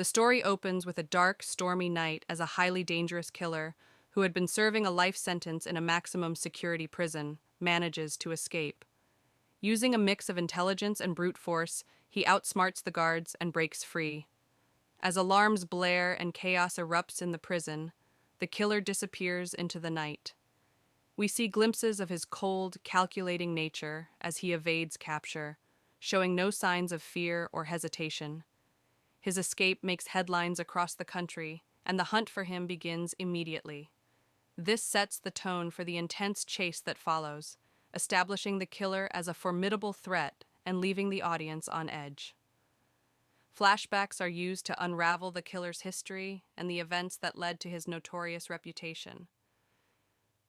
The story opens with a dark, stormy night as a highly dangerous killer, who had been serving a life sentence in a maximum security prison, manages to escape. Using a mix of intelligence and brute force, he outsmarts the guards and breaks free. As alarms blare and chaos erupts in the prison, the killer disappears into the night. We see glimpses of his cold, calculating nature as he evades capture, showing no signs of fear or hesitation. His escape makes headlines across the country, and the hunt for him begins immediately. This sets the tone for the intense chase that follows, establishing the killer as a formidable threat and leaving the audience on edge. Flashbacks are used to unravel the killer's history and the events that led to his notorious reputation.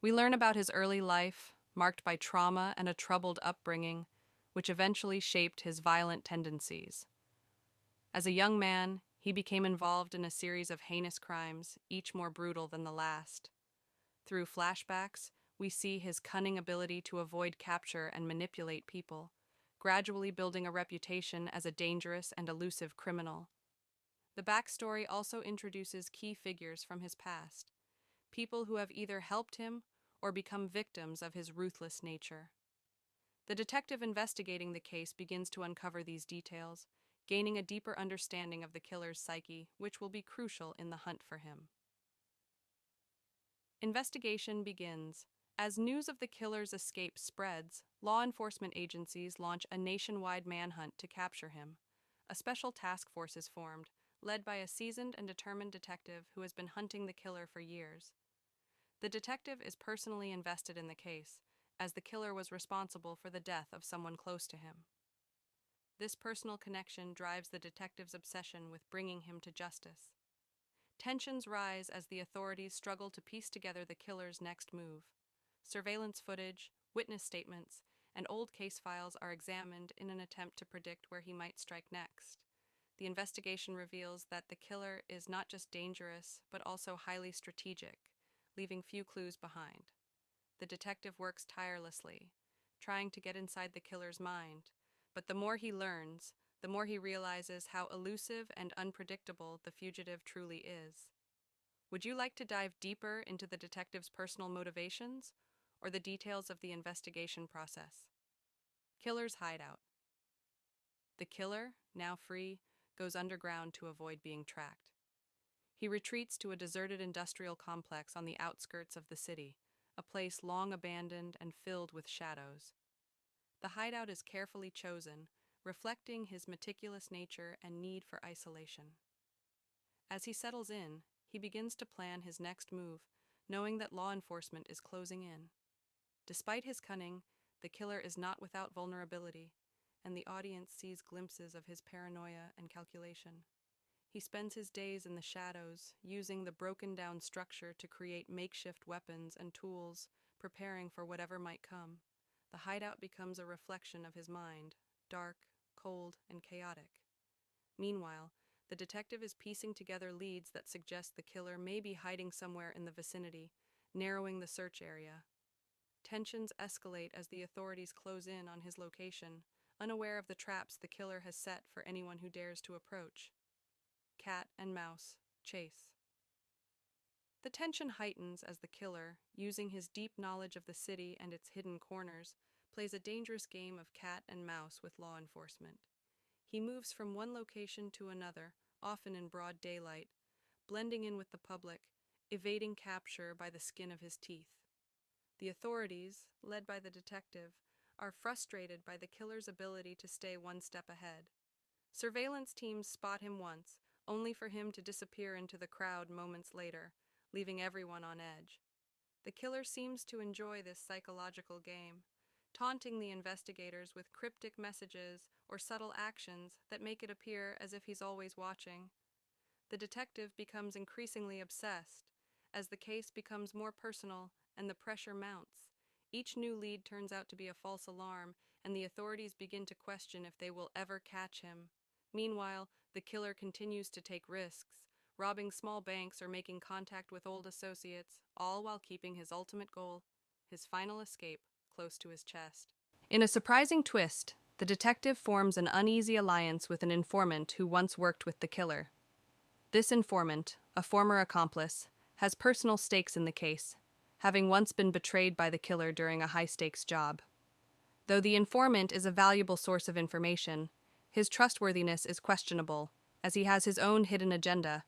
We learn about his early life, marked by trauma and a troubled upbringing, which eventually shaped his violent tendencies. As a young man, he became involved in a series of heinous crimes, each more brutal than the last. Through flashbacks, we see his cunning ability to avoid capture and manipulate people, gradually building a reputation as a dangerous and elusive criminal. The backstory also introduces key figures from his past, people who have either helped him or become victims of his ruthless nature. The detective investigating the case begins to uncover these details, gaining a deeper understanding of the killer's psyche, which will be crucial in the hunt for him. Investigation begins. As news of the killer's escape spreads, law enforcement agencies launch a nationwide manhunt to capture him. A special task force is formed, led by a seasoned and determined detective who has been hunting the killer for years. The detective is personally invested in the case, as the killer was responsible for the death of someone close to him. This personal connection drives the detective's obsession with bringing him to justice. Tensions rise as the authorities struggle to piece together the killer's next move. Surveillance footage, witness statements, and old case files are examined in an attempt to predict where he might strike next. The investigation reveals that the killer is not just dangerous, but also highly strategic, leaving few clues behind. The detective works tirelessly, trying to get inside the killer's mind, but the more he learns, the more he realizes how elusive and unpredictable the fugitive truly is. Would you like to dive deeper into the detective's personal motivations or the details of the investigation process? Killer's hideout. The killer, now free, goes underground to avoid being tracked. He retreats to a deserted industrial complex on the outskirts of the city, a place long abandoned and filled with shadows. The hideout is carefully chosen, reflecting his meticulous nature and need for isolation. As he settles in, he begins to plan his next move, knowing that law enforcement is closing in. Despite his cunning, the killer is not without vulnerability, and the audience sees glimpses of his paranoia and calculation. He spends his days in the shadows, using the broken-down structure to create makeshift weapons and tools, preparing for whatever might come. The hideout becomes a reflection of his mind, dark, cold, and chaotic. Meanwhile, the detective is piecing together leads that suggest the killer may be hiding somewhere in the vicinity, narrowing the search area. Tensions escalate as the authorities close in on his location, unaware of the traps the killer has set for anyone who dares to approach. Cat and mouse chase. The tension heightens as the killer, using his deep knowledge of the city and its hidden corners, plays a dangerous game of cat and mouse with law enforcement. He moves from one location to another, often in broad daylight, blending in with the public, evading capture by the skin of his teeth. The authorities, led by the detective, are frustrated by the killer's ability to stay one step ahead. Surveillance teams spot him once, only for him to disappear into the crowd moments later, leaving everyone on edge. The killer seems to enjoy this psychological game, taunting the investigators with cryptic messages or subtle actions that make it appear as if he's always watching. The detective becomes increasingly obsessed. As the case becomes more personal and the pressure mounts, each new lead turns out to be a false alarm, and the authorities begin to question if they will ever catch him. Meanwhile, the killer continues to take risks, robbing small banks or making contact with old associates, all while keeping his ultimate goal, his final escape, close to his chest. In a surprising twist, the detective forms an uneasy alliance with an informant who once worked with the killer. This informant, a former accomplice, has personal stakes in the case, having once been betrayed by the killer during a high-stakes job. Though the informant is a valuable source of information, his trustworthiness is questionable, as he has his own hidden agenda.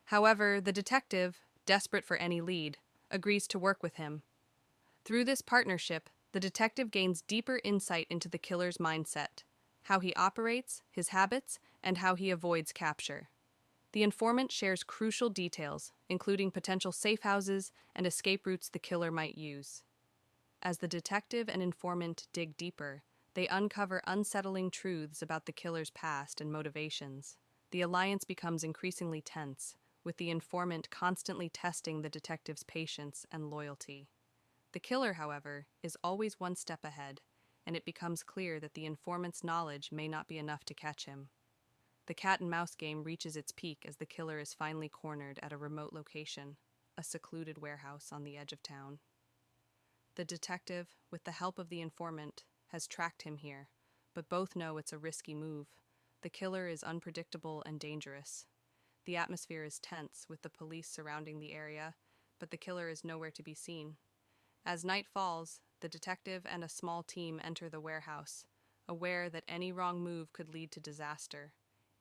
However, the detective, desperate for any lead, agrees to work with him. Through this partnership, the detective gains deeper insight into the killer's mindset, how he operates, his habits, and how he avoids capture. The informant shares crucial details, including potential safe houses and escape routes the killer might use. As the detective and informant dig deeper, they uncover unsettling truths about the killer's past and motivations. The alliance becomes increasingly tense, with the informant constantly testing the detective's patience and loyalty. The killer, however, is always one step ahead, and it becomes clear that the informant's knowledge may not be enough to catch him. The cat-and-mouse game reaches its peak as the killer is finally cornered at a remote location, a secluded warehouse on the edge of town. The detective, with the help of the informant, has tracked him here, but both know it's a risky move. The killer is unpredictable and dangerous. The atmosphere is tense, with the police surrounding the area, but the killer is nowhere to be seen. As night falls, the detective and a small team enter the warehouse, aware that any wrong move could lead to disaster.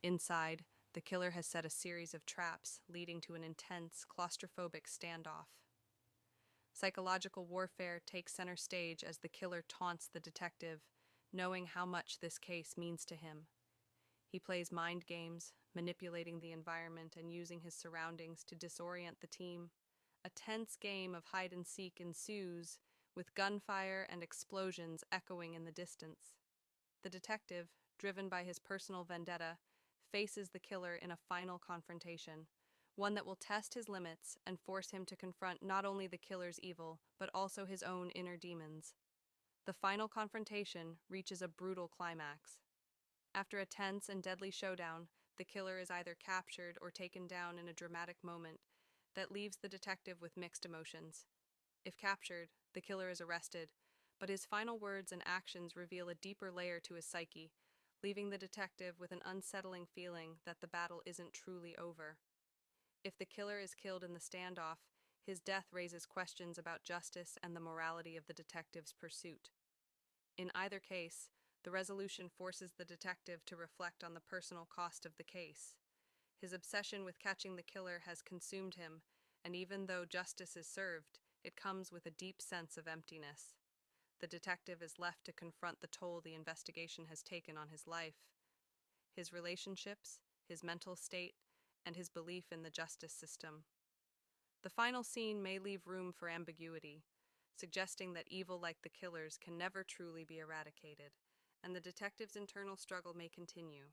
Inside, the killer has set a series of traps leading to an intense, claustrophobic standoff. Psychological warfare takes center stage as the killer taunts the detective, knowing how much this case means to him. He plays mind games, manipulating the environment and using his surroundings to disorient the team. A tense game of hide-and-seek ensues, with gunfire and explosions echoing in the distance. The detective, driven by his personal vendetta, faces the killer in a final confrontation, one that will test his limits and force him to confront not only the killer's evil, but also his own inner demons. The final confrontation reaches a brutal climax. After a tense and deadly showdown, the killer is either captured or taken down in a dramatic moment that leaves the detective with mixed emotions. If captured, the killer is arrested, but his final words and actions reveal a deeper layer to his psyche, leaving the detective with an unsettling feeling that the battle isn't truly over. If the killer is killed in the standoff, his death raises questions about justice and the morality of the detective's pursuit. In either case, the resolution forces the detective to reflect on the personal cost of the case. His obsession with catching the killer has consumed him, and even though justice is served, it comes with a deep sense of emptiness. The detective is left to confront the toll the investigation has taken on his life, his relationships, his mental state, and his belief in the justice system. The final scene may leave room for ambiguity, suggesting that evil like the killer's can never truly be eradicated, and the detective's internal struggle may continue.